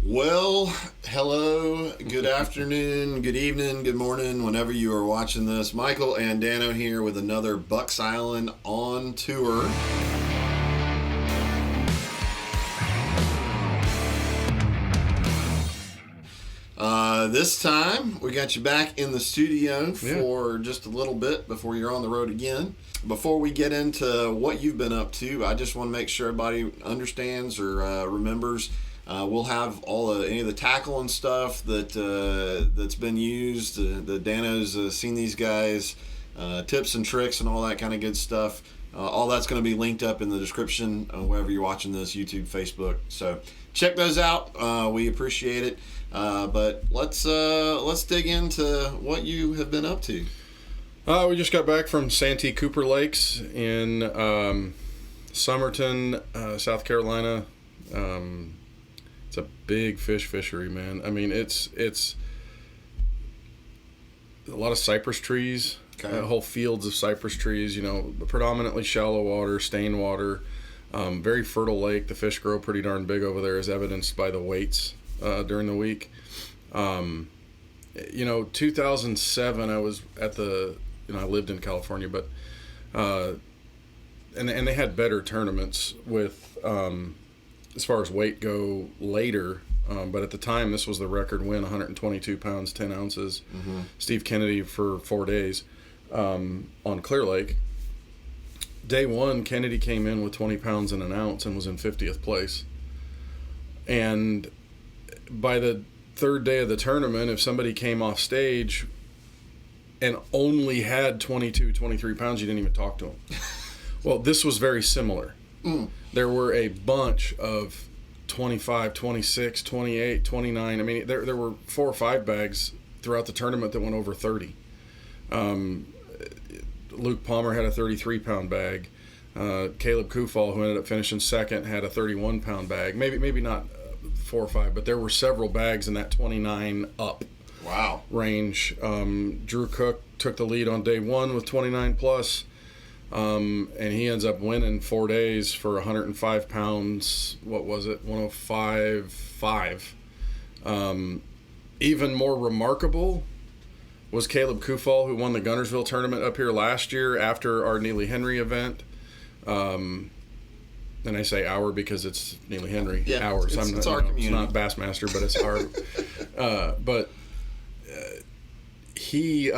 Well, hello, good afternoon, good evening, good morning, whenever you are watching this. Michael and Dano here with another Bucks Island on tour. This time, we got you back in the studio for just a little bit before you're on the road again. Before we get into what you've been up to, I just want to make sure everybody understands or remembers. We'll have any of the tackle and stuff that's been used. The Dano's seen these guys, tips and tricks and all that kind of good stuff. All that's going to be linked up in the description wherever you're watching this, YouTube, Facebook. So check those out. We appreciate it. But let's dig into what you have been up to. We just got back from Santee Cooper Lakes in Somerton, South Carolina. It's a big fish fishery, man. I mean, it's a lot of cypress trees, whole fields of cypress trees, predominantly shallow water, stained water, very fertile lake. The fish grow pretty darn big over there, as evidenced by the weights during the week. 2007, I was at I lived in California, but and they had better tournaments with as far as weight go later, but at the time this was the record win, 122 pounds 10 ounces. Steve Kennedy for 4 days on Clear Lake. Day one, Kennedy came in with 20 pounds and an ounce and was in 50th place. And by the third day of the tournament, if somebody came off stage and only had 22, 23 pounds, you didn't even talk to them. Well, this was very similar. There were a bunch of 25, 26, 28, 29. I mean, there were 4 or 5 bags throughout the tournament that went over 30. Luke Palmer had a 33-pound bag. Caleb Kufal, who ended up finishing second, had a 31-pound bag. Maybe not 4 or 5, but there were several bags in that 29 up range. Drew Cook took the lead on day one with 29 plus. And he ends up winning 4 days for 105 pounds. What was it? 105.5. Even more remarkable was Caleb Kufal, who won the Gunnersville tournament up here last year after our Neely Henry event. And I say our because it's Neely Henry. Yeah, ours. It's our community. It's not Bassmaster, but it's our. He.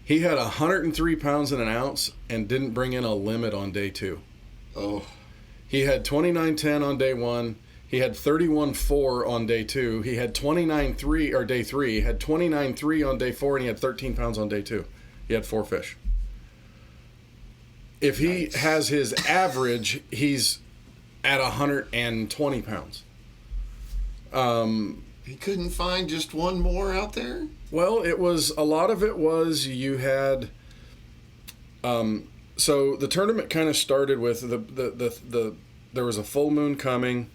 He had 103 pounds and an ounce and didn't bring in a limit on day two. Oh. He had 29.10 on day one. He had 31.4 on day two. He had 29.3 or day three. He had 29.3 on day four, and he had 13 pounds on day two. He had 4 fish. If he has his average, he's at 120 pounds. He couldn't find just one more out there? Well, a lot of it was you had, so the tournament kind of started with there was a full moon coming,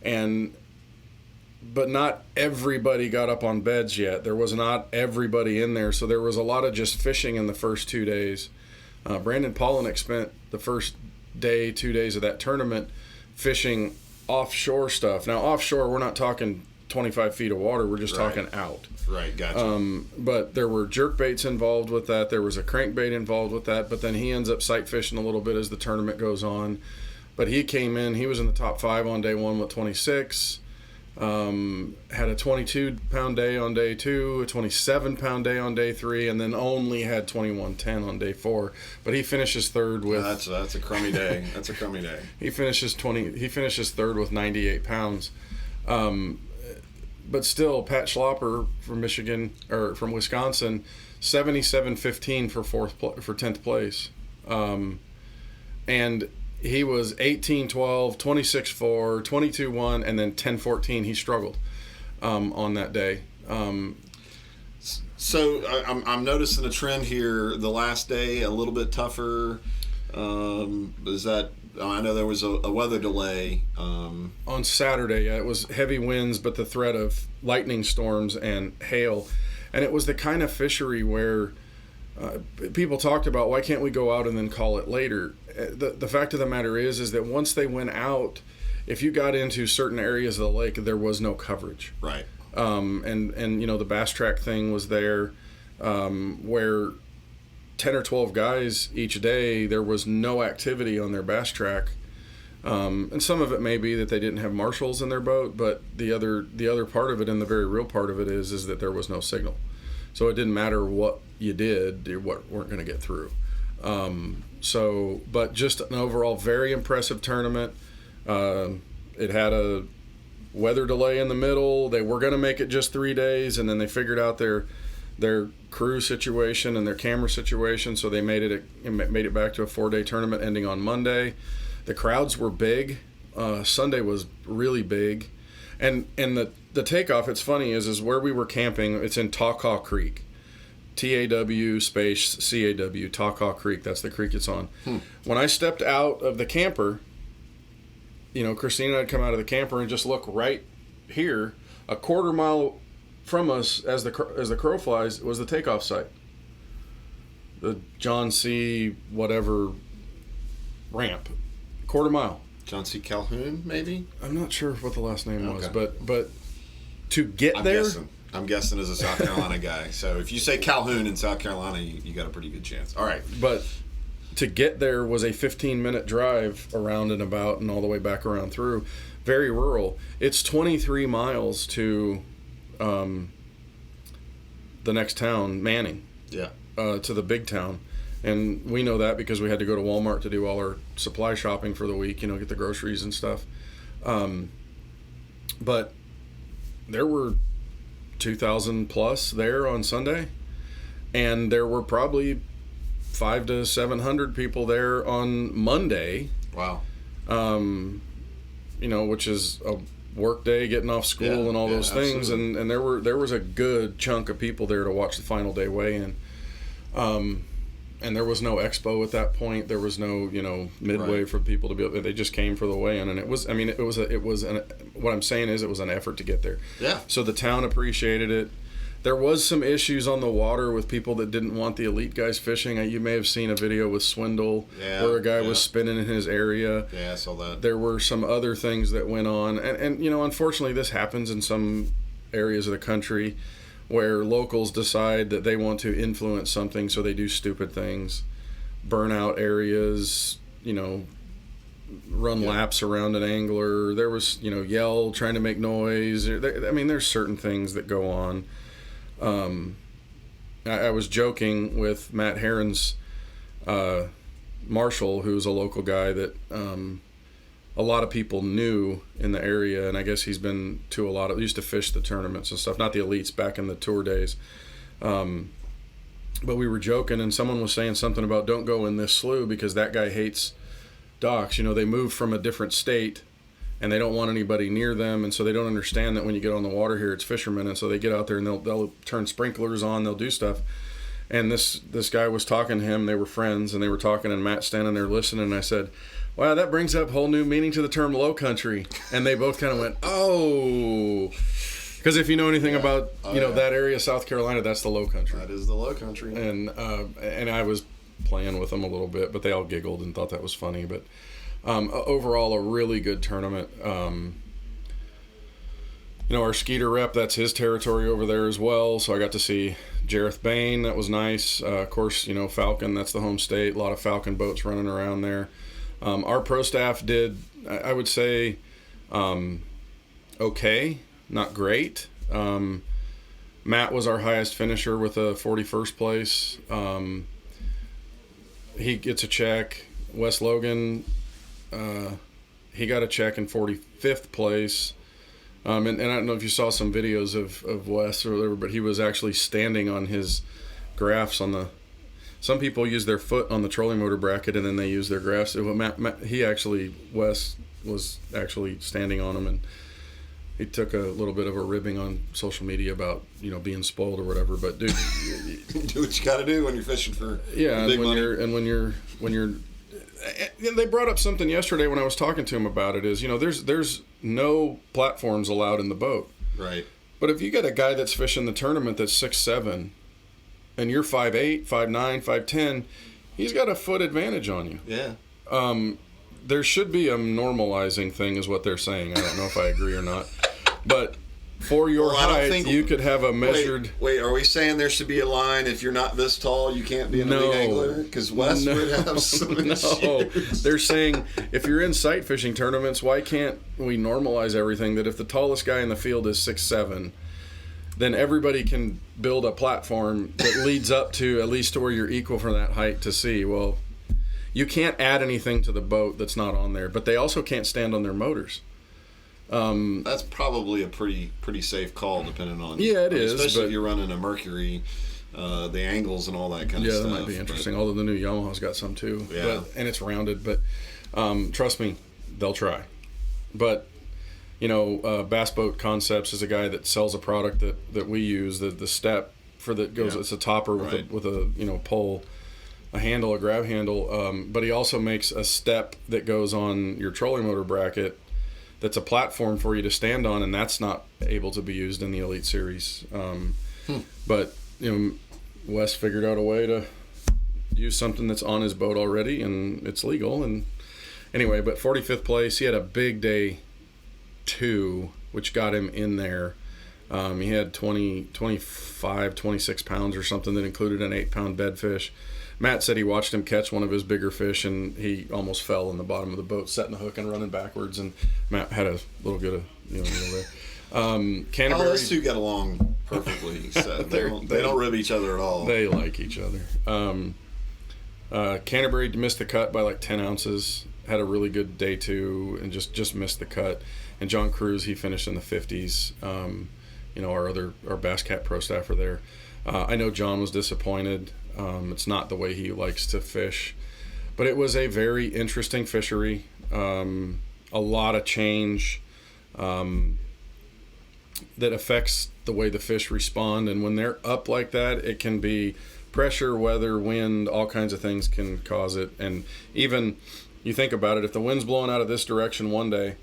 but not everybody got up on beds yet. There was not everybody in there, so there was a lot of just fishing in the first 2 days. Brandon Polinick spent the first day, 2 days of that tournament fishing offshore stuff. Now, offshore, we're not talking 25 feet of water, we're just talking out. Right, gotcha. But there were jerk baits involved with that. There was a crankbait involved with that. But then he ends up sight fishing a little bit as the tournament goes on. But he came in, he was in the top 5 on day one with 26. Had a 22-pound day on day 2, a 27-pound day on day 3, and then only had 21.10 on day 4. But he finishes third with... That's a crummy day. That's a crummy day. He finishes third with 98 pounds. But still, Pat Schlopper from from Wisconsin, 77.15 for 10th place. And he was 18.12, 26.4, 22.1, and then 10.14. He struggled on that day. So I'm noticing a trend here. The last day, a little bit tougher. Is that... I know there was a weather delay. On Saturday, it was heavy winds, but the threat of lightning storms and hail. And it was the kind of fishery where people talked about, why can't we go out and then call it later? The fact of the matter is that once they went out, if you got into certain areas of the lake, there was no coverage. Right. And the Bass Track thing was there, where 10 or 12 guys each day, there was no activity on their Bass Track. And some of it may be that they didn't have marshals in their boat, but the other part of it, and the very real part of it, is that there was no signal. So it didn't matter what you did, you weren't going to get through. But just an overall very impressive tournament. It had a weather delay in the middle. They were going to make it just 3 days, and then they figured out their crew situation and their camera situation, so they made it back to a 4-day tournament ending on Monday. The crowds were big. Sunday was really big, and the takeoff. It's funny is where we were camping. It's in Tawkaw Creek. TAW space CAW, Tawkaw Creek. That's the creek it's on. When I stepped out of the camper, Christina had come out of the camper and just look right here, a quarter mile from us as the crow flies was the takeoff site. The John C. whatever ramp, quarter mile. John C. Calhoun, maybe? I'm not sure what the last name was, but to get there. I'm guessing as a South Carolina guy. So if you say Calhoun in South Carolina, you got a pretty good chance. All right. But to get there was a 15-minute drive around and about and all the way back around through. Very rural. It's 23 miles to the next town, Manning. Yeah. To the big town. And we know that because we had to go to Walmart to do all our supply shopping for the week, get the groceries and stuff. But there were 2,000 plus there on Sunday, and there were probably 500 to 700 people there on Monday. Wow. Which is a work day, getting off school and all those things, and there was a good chunk of people there to watch the final day weigh-in. And there was no expo at that point. There was no, midway for people to be able. They just came for the weigh-in, and it was what I'm saying is it was an effort to get there. Yeah. So the town appreciated it. There was some issues on the water with people that didn't want the elite guys fishing. You may have seen a video with Swindle where a guy was spinning in his area. Yeah, I saw that. There were some other things that went on, and unfortunately, this happens in some areas of the country, where locals decide that they want to influence something, so they do stupid things, burn out areas, run laps around an angler. There was, yell, trying to make noise. There's certain things that go on. I was joking with Matt Herron's Marshall, who's a local guy that a lot of people knew in the area, and I guess he's been to used to fish the tournaments and stuff, not the elites back in the tour days. But we were joking, and someone was saying something about don't go in this slough because that guy hates docks. They moved from a different state, and they don't want anybody near them, and so they don't understand that when you get on the water here, it's fishermen, and so they get out there and they'll turn sprinklers on, they'll do stuff. And this guy was talking to him, they were friends, and they were talking, and Matt's standing there listening, and I said, wow, that brings up whole new meaning to the term low country. And they both kind of went, oh. Because if you know anything about, that area of South Carolina, that's the low country. That is the low country. And I was playing with them a little bit, but they all giggled and thought that was funny. But overall, a really good tournament. Our Skeeter rep, that's his territory over there as well. So I got to see Jareth Bain. That was nice. Of course, Falcon, that's the home state. A lot of Falcon boats running around there. Our pro staff did, I would say, okay, not great. Matt was our highest finisher with a 41st place. He gets a check. Wes Logan, he got a check in 45th place. And I don't know if you saw some videos of Wes or whatever, but he was actually standing on his graphs on the... Some people use their foot on the trolling motor bracket and then they use their graphs. Wes was actually standing on them, and he took a little bit of a ribbing on social media about being spoiled or whatever. But dude, do what you got to do when you're fishing for big money. When you're they brought up something yesterday when I was talking to him about it. Is there's no platforms allowed in the boat, right? But if you got a guy that's fishing the tournament that's 6'7", and you're 5'8", 5'9", 5'10", he's got a foot advantage on you. Yeah. there should be a normalizing thing, is what they're saying. I don't know if I agree or not, but for your height, you could have a measured. Wait, are we saying there should be a line? If you're not this tall, you can't be an elite angler? Because Wes would have some issues. They're saying if you're in sight fishing tournaments, why can't we normalize everything? That if the tallest guy in the field is 6'7", then everybody can build a platform that leads up to at least to where you're equal for that height to see. Well, you can't add anything to the boat that's not on there, but they also can't stand on their motors. That's probably a pretty safe call, depending on. Yeah, it is. Especially if you're running a Mercury, the angles and all that kind of stuff. Yeah, that might be interesting. Although the new Yamaha's got some too. Yeah. And it's rounded, but trust me, they'll try. But Bass Boat Concepts is a guy that sells a product that we use. The step for that goes. It's a topper with a pole, a handle, a grab handle. But he also makes a step that goes on your trolling motor bracket. That's a platform for you to stand on, and that's not able to be used in the Elite Series. But Wes figured out a way to use something that's on his boat already, and it's legal. And anyway, but 45th place, he had a big day 2, which got him in there. He had 25, 26 pounds or something that included an 8-pound bedfish. Matt said he watched him catch one of his bigger fish, and he almost fell in the bottom of the boat, setting the hook and running backwards. And Matt had a little bit of Canterbury. Those two get along perfectly. So they don't rib each other at all. They like each other. Canterbury missed the cut by like 10 ounces. Had a really good day 2 and just missed the cut. And John Cruz, he finished in the 50s. Our Bass Cat Pro staffer there. I know John was disappointed. It's not the way he likes to fish, but it was a very interesting fishery. A lot of change that affects the way the fish respond, and when they're up like that, it can be pressure, weather, wind, all kinds of things can cause it. And even you think about it, if the wind's blowing out of this direction one day,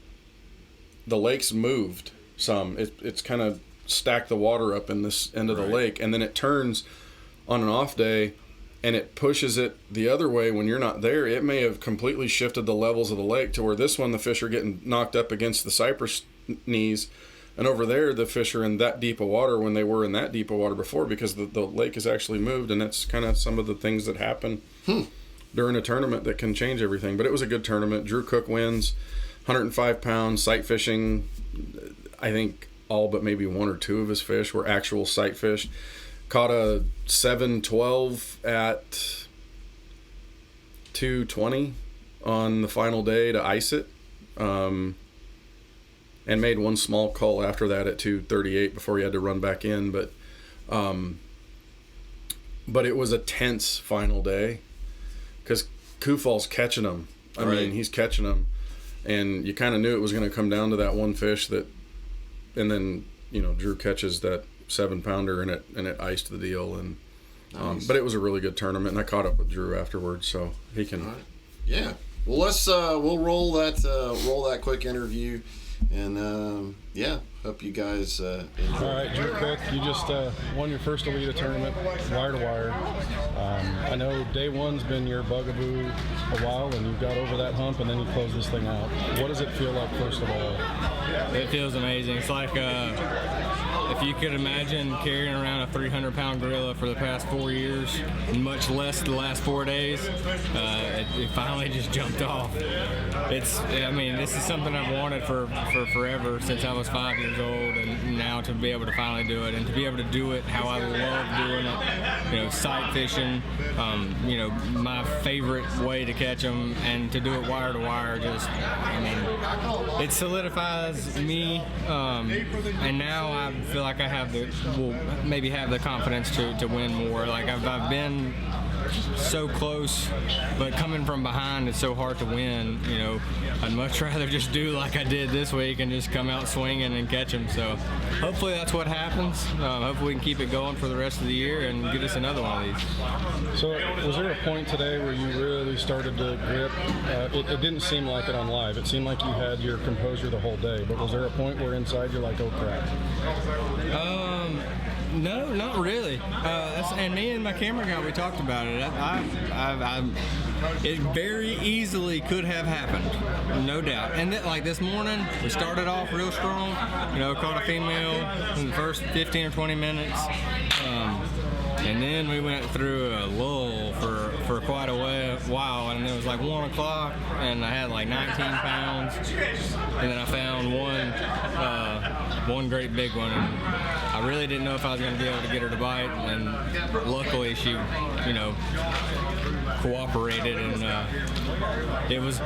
the lake's moved some. It's kind of stacked the water up in this end of the lake, and then it turns on an off day and it pushes it the other way when you're not there. It may have completely shifted the levels of the lake to where this one the fish are getting knocked up against the cypress knees, and over there the fish are in that deep of water when they were in that deep of water before, because the lake has actually moved. And that's kind of some of the things that happen during a tournament that can change everything. But it was a good tournament. Drew Cook wins, 105 pounds, sight fishing. I think all but maybe 1 or 2 of his fish were actual sight fish. Caught a 7-12 at 220 on the final day to ice it, and made one small cull after that at 238 before he had to run back in. But it was a tense final day because Kufal's catching them. I mean, he's catching them, and you kind of knew it was going to come down to that one fish and then Drew catches that 7-pounder and it iced the deal. And nice. But it was a really good tournament, and I caught up with Drew afterwards, so he can. All right. Yeah. Well, let's we'll roll that quick interview, and hope you guys enjoy. All right, Drew Cook, you just won your first Elite tournament, wire to wire. I know day 1's been your bugaboo a while, and you got over that hump, and then you closed this thing out. What does it feel like, first of all? It feels amazing. It's like if you could imagine carrying around a 300-pound gorilla for the past 4 years, much less the last 4 days, it finally just jumped off. This is something I've wanted for forever, since I was 5 years old, and now to be able to finally do it, and to be able to do it how I love doing it, sight fishing, my favorite way to catch them, and to do it wire to wire, it solidifies me, and now I feel like I have the confidence to win more. Like I've been so close, but coming from behind, it's so hard to win. I'd much rather just do like I did this week and just come out swinging and catch them. So hopefully that's what happens. Hopefully we can keep it going for the rest of the year and get us another one of these. So was there a point today where you really started to grip? It didn't seem like it on live. It seemed like you had your composure the whole day, but was there a point where inside you're like, oh crap? No, not really. And me and my camera guy, we talked about it. it very easily could have happened, no doubt. And like this morning, we started off real strong. Caught a female in the first 15 or 20 minutes. And then we went through a lull for quite a while, and it was like 1 o'clock, and I had like 19 pounds, and then I found one great big one, and I really didn't know if I was going to be able to get her to bite, and luckily she, cooperated, and it was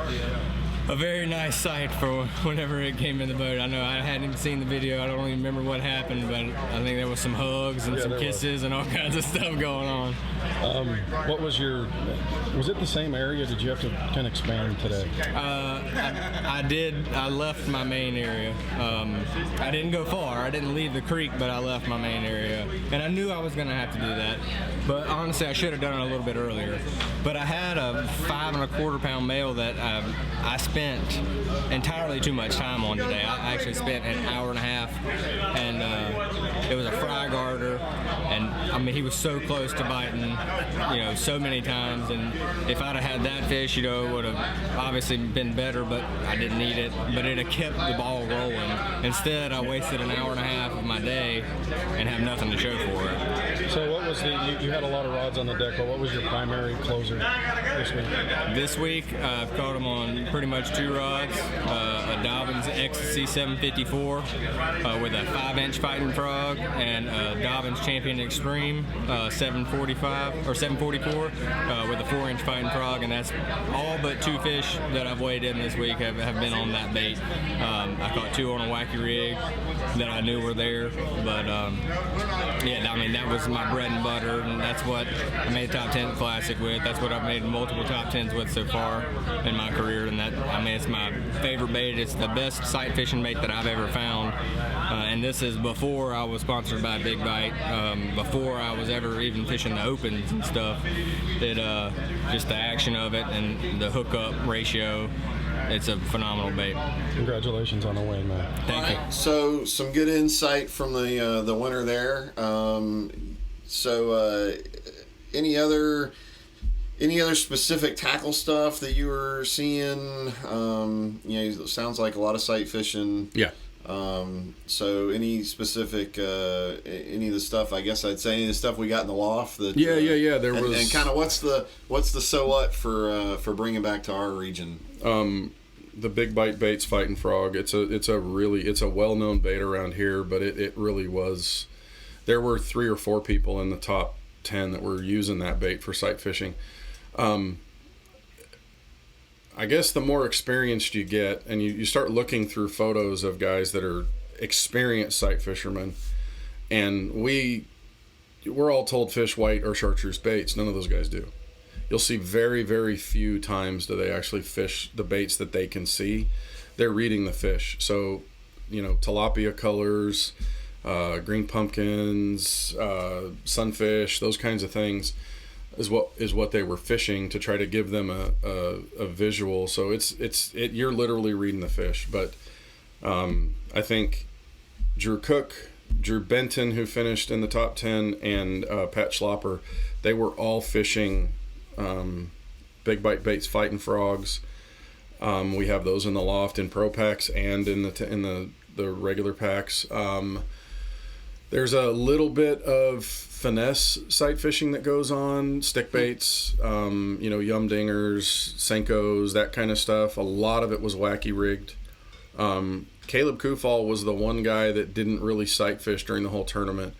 a very nice sight for whenever it came in the boat. I know I hadn't seen the video. I don't even remember what happened, but I think there was some hugs and some kisses and all kinds of stuff going on. What was it the same area? Did you have to kind of expand today? I did. I left my main area. I didn't go far. I didn't leave the creek, but I left my main area. And I knew I was going to have to do that. But honestly, I should have done it a little bit earlier. But I had a 5 1/4 pound male that I spent entirely too much time on today. I actually spent an hour and a half, and it was a fry garter, and I mean, he was so close to biting, so many times, and if I'd have had that fish, it would have obviously been better, but I didn't need it, but it had kept the ball rolling. Instead, I wasted an hour and a half of my day and have nothing to show for it. So what was you had a lot of rods on the deck, but what was your primary closer this week? This week, I've caught them on pretty much 2 rods, a Dobbins Ecstasy 754 with a 5-inch fighting frog, and a Dobbins Champion Extreme 745 or 744 with a 4-inch fighting frog, and that's all but 2 fish that I've weighed in this week have been on that bait. I caught 2 on a wacky rig that I knew were there, but that was my bread and butter, and that's what I made a top 10 classic with. That's what I've made multiple top 10s with so far in my career, and it's my favorite bait. It's the best sight fishing bait that I've ever found, and this is before I was sponsored by Big Bite, before I was ever even fishing the opens and stuff. Just the action of it and the hookup ratio, it's a phenomenal bait. Congratulations on the win, man. Thank you. So some good insight from the winner there. Any other specific tackle stuff that you were seeing? It sounds like a lot of sight fishing. Yeah. So any specific, any of the stuff, I guess I'd say any of the stuff we got in the loft that. Yeah. There was. And kind of what's the so what for bringing back to our region? The Big Bite Baits Fighting Frog. It's a well-known bait around here, but it really was. There were 3 or 4 people in the top 10 that were using that bait for sight fishing. I guess the more experienced you get, and you start looking through photos of guys that are experienced sight fishermen, and we're all told fish white or chartreuse baits. None of those guys do. You'll see very, very few times do they actually fish the baits that they can see. They're reading the fish. So, tilapia colors, green pumpkins, sunfish, those kinds of things is what they were fishing to try to give them a visual. So you're literally reading the fish. But I think Drew Benton, who finished in the top 10, and Pat Schlopper, they were all fishing Big Bite Baits Fighting Frogs. We have those in the loft in pro packs and in the regular packs. There's a little bit of finesse sight fishing that goes on, stick baits, yum dingers, Senkos, that kind of stuff. A lot of it was wacky rigged. Caleb Kufall was the one guy that didn't really sight fish during the whole tournament,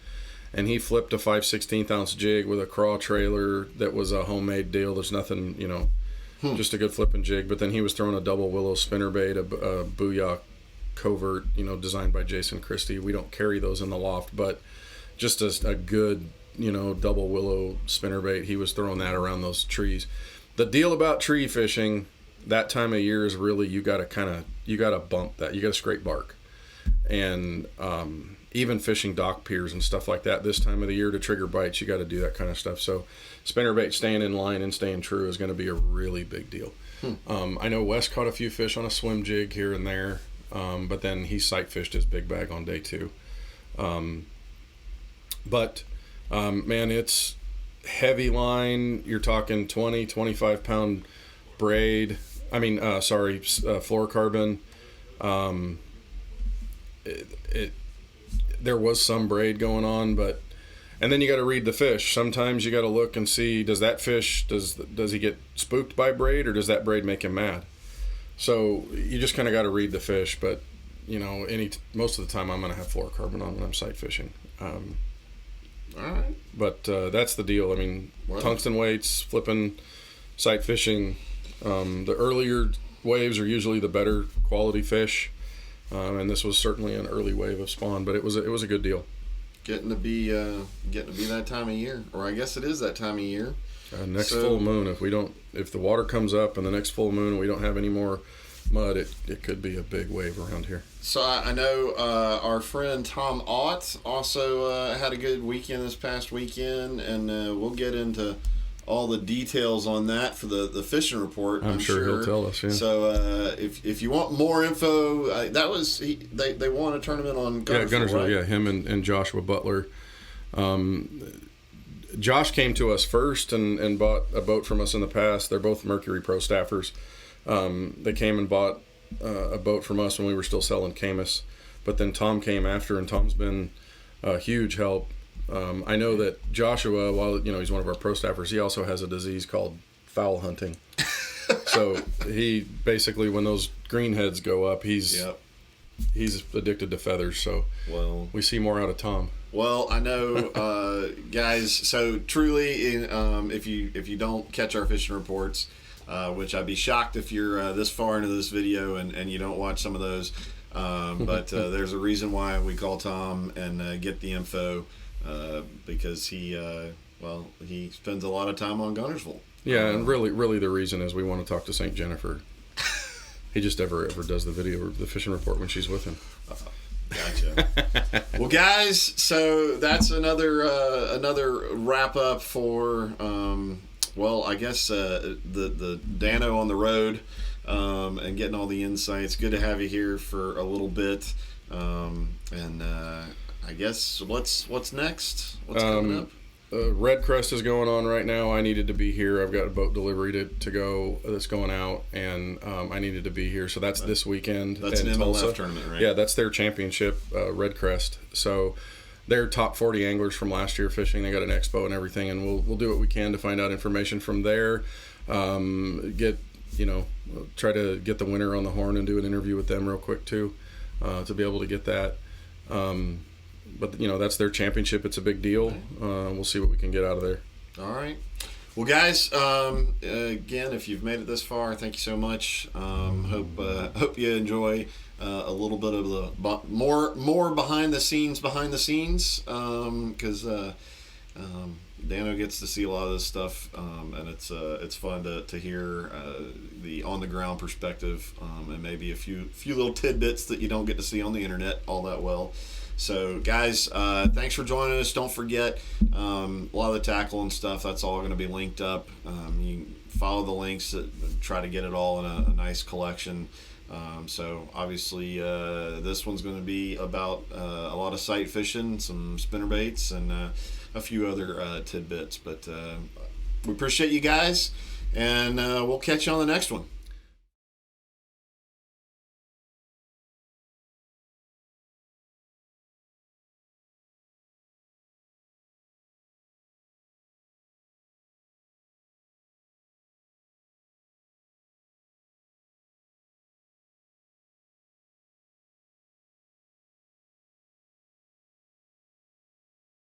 and he flipped a 5/16 ounce jig with a craw trailer that was a homemade deal. There's nothing, just a good flipping jig. But then he was throwing a double willow spinnerbait, a Booyah covert, designed by Jason Christie. We don't carry those in the loft, but just a good, double willow spinnerbait. He was throwing that around those trees. The deal about tree fishing that time of year is really you got to bump that. You got to scrape bark. And even fishing dock piers and stuff like that this time of the year to trigger bites, you got to do that kind of stuff. So spinnerbait staying in line and staying true is going to be a really big deal. I know Wes caught a few fish on a swim jig here and there. But then he sight fished his big bag on day 2. Man, heavy line, you're talking 20, 25 pound braid. Fluorocarbon. There was some braid going on, and then you got to read the fish. Sometimes you got to look and see, does that fish, does he get spooked by braid, or does that braid make him mad? So you just kind of got to read the fish. But most of the time I'm going to have fluorocarbon on when I'm sight fishing. All right. But that's the deal. I mean, tungsten weights, flipping, sight fishing. The earlier waves are usually the better quality fish, and this was certainly an early wave of spawn. But it was a good deal. Getting to be that time of year, or I guess it is that time of year. Next full moon, if the water comes up and the next full moon and we don't have any more mud, it could be a big wave around here. So I know our friend Tom Ott also had a good weekend this past weekend, and we'll get into all the details on that for the fishing report. I'm sure he'll tell us. Yeah. So if you want more info, they won a tournament on Gunnersville. Yeah, Gunnersville. Right? Yeah, him and Joshua Butler. Josh came to us first and bought a boat from us in the past. They're both Mercury Pro staffers. They came and bought a boat from us when we were still selling Camus. But then Tom came after, and Tom's been a huge help. I know that Joshua, while he's one of our pro staffers, he also has a disease called foul hunting. So he basically, when those greenheads go up, he's addicted to feathers. So we see more out of Tom. Well, I know, guys. So truly, if you don't catch our fishing reports, which I'd be shocked if you're this far into this video and you don't watch some of those, but there's a reason why we call Tom and get the info, because he spends a lot of time on Gunnersville. Yeah, and really the reason is we want to talk to St. Jennifer. He just ever does the video or the fishing report when she's with him. Gotcha. Well, guys, so that's another wrap up for I guess the Dano on the road, and getting all the insights. Good to have you here for a little bit, and I guess what's next? What's coming up? Red Crest is going on right now. I needed to be here. I've got a boat delivery to go that's going out, and I needed to be here. So that's this weekend. That's an MLF tournament, right? Yeah, that's their championship, Red Crest. So they're top 40 anglers from last year fishing. They got an expo and everything, and we'll do what we can to find out information from there. Try to get the winner on the horn and do an interview with them real quick too, to be able to get that. But that's their championship. It's a big deal. We'll see what we can get out of there. All right. Well, guys, again, if you've made it this far, thank you so much. Hope you enjoy a little bit of the more behind the scenes, because Dano gets to see a lot of this stuff, and it's fun to hear the on the ground perspective, and maybe a few little tidbits that you don't get to see on the internet all that well. So, guys, thanks for joining us. Don't forget, a lot of the tackle and stuff, that's all going to be linked up. You can follow the links that try to get it all in a nice collection. So, obviously, this one's going to be about a lot of sight fishing, some spinnerbaits, and a few other tidbits. But we appreciate you guys, and we'll catch you on the next one.